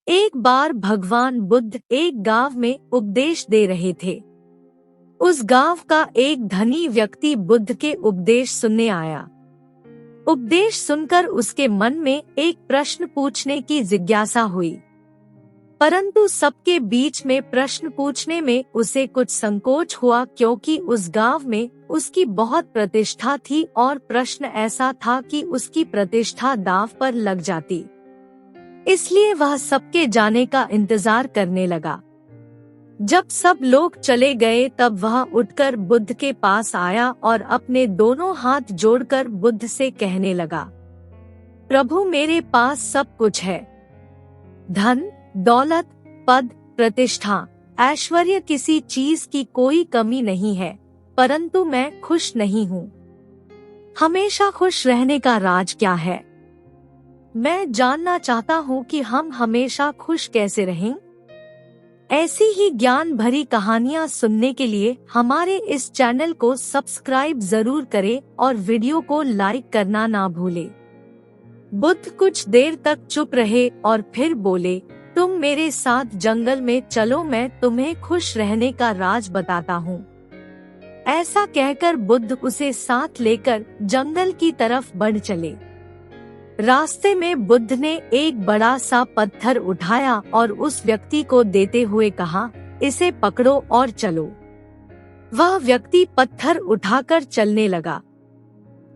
एक बार भगवान बुद्ध एक गांव में उपदेश दे रहे थे। उस गांव का एक धनी व्यक्ति बुद्ध के उपदेश सुनने आया। उपदेश सुनकर उसके मन में एक प्रश्न पूछने की जिज्ञासा हुई, परंतु सबके बीच में प्रश्न पूछने में उसे कुछ संकोच हुआ, क्योंकि उस गांव में उसकी बहुत प्रतिष्ठा थी और प्रश्न ऐसा था कि उसकी प्रतिष्ठा दांव पर लग जाती। इसलिए वह सबके जाने का इंतजार करने लगा। जब सब लोग चले गए तब वह उठकर बुद्ध के पास आया और अपने दोनों हाथ जोड़कर बुद्ध से कहने लगा, प्रभु, मेरे पास सब कुछ है, धन, दौलत, पद, प्रतिष्ठा, ऐश्वर्य, किसी चीज की कोई कमी नहीं है, परंतु मैं खुश नहीं हूँ। हमेशा खुश रहने का राज क्या है? मैं जानना चाहता हूँ कि हम हमेशा खुश कैसे रहें। ऐसी ही ज्ञान भरी कहानियाँ सुनने के लिए हमारे इस चैनल को सब्सक्राइब जरूर करें और वीडियो को लाइक करना ना भूलें। बुद्ध कुछ देर तक चुप रहे और फिर बोले, तुम मेरे साथ जंगल में चलो, मैं तुम्हें खुश रहने का राज बताता हूँ। ऐसा कहकर बुद्ध उसे साथ लेकर जंगल की तरफ बढ़ चले। रास्ते में बुद्ध ने एक बड़ा सा पत्थर उठाया और उस व्यक्ति को देते हुए कहा, इसे पकड़ो और चलो। वह व्यक्ति पत्थर उठाकर चलने लगा।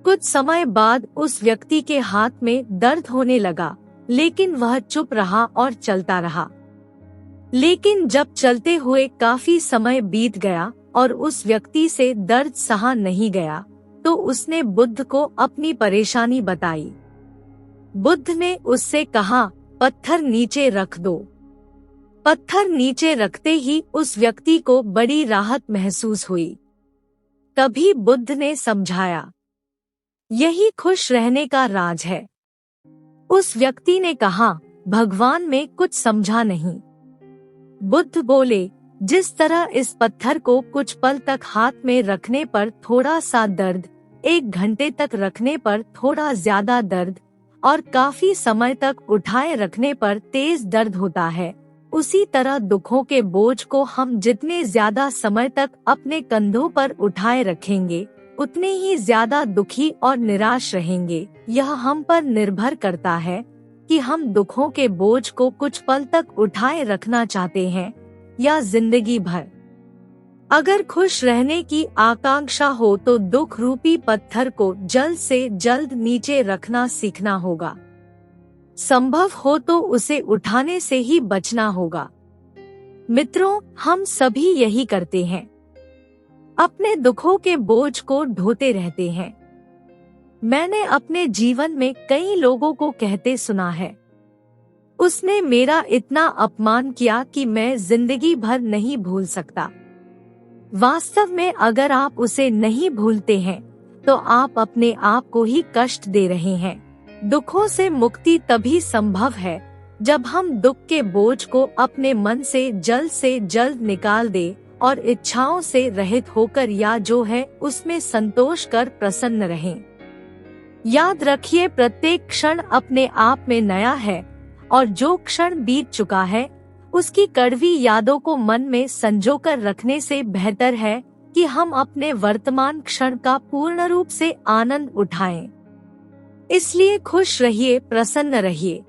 कुछ समय बाद उस व्यक्ति के हाथ में दर्द होने लगा, लेकिन वह चुप रहा और चलता रहा। लेकिन जब चलते हुए काफी समय बीत गया और उस व्यक्ति से दर्द सहा नहीं गया, तो उसने बुद्ध को अपनी परेशानी बताई। बुद्ध ने उससे कहा, पत्थर नीचे रख दो। पत्थर नीचे रखते ही उस व्यक्ति को बड़ी राहत महसूस हुई। तभी बुद्ध ने समझाया, यही खुश रहने का राज है। उस व्यक्ति ने कहा, भगवान में कुछ समझा नहीं। बुद्ध बोले, जिस तरह इस पत्थर को कुछ पल तक हाथ में रखने पर थोड़ा सा दर्द, 1 घंटे तक रखने पर थोड़ा ज्यादा दर्द और काफी समय तक उठाए रखने पर तेज दर्द होता है, उसी तरह दुखों के बोझ को हम जितने ज्यादा समय तक अपने कंधों पर उठाए रखेंगे, उतने ही ज्यादा दुखी और निराश रहेंगे। यह हम पर निर्भर करता है कि हम दुखों के बोझ को कुछ पल तक उठाए रखना चाहते हैं या जिंदगी भर। अगर खुश रहने की आकांक्षा हो तो दुख रूपी पत्थर को जल्द से जल्द नीचे रखना सीखना होगा। संभव हो तो उसे उठाने से ही बचना होगा। मित्रों, हम सभी यही करते हैं, अपने दुखों के बोझ को ढोते रहते हैं। मैंने अपने जीवन में कई लोगों को कहते सुना है, उसने मेरा इतना अपमान किया कि मैं जिंदगी भर नहीं भूल सकता। वास्तव में अगर आप उसे नहीं भूलते हैं तो आप अपने आप को ही कष्ट दे रहे हैं। दुखों से मुक्ति तभी संभव है जब हम दुख के बोझ को अपने मन से जल्द निकाल दे और इच्छाओं से रहित होकर या जो है उसमें संतोष कर प्रसन्न रहें। याद रखिए, प्रत्येक क्षण अपने आप में नया है और जो क्षण बीत चुका है उसकी कड़वी यादों को मन में संजोकर रखने से बेहतर है कि हम अपने वर्तमान क्षण का पूर्ण रूप से आनंद उठाएं। इसलिए खुश रहिए, प्रसन्न रहिए।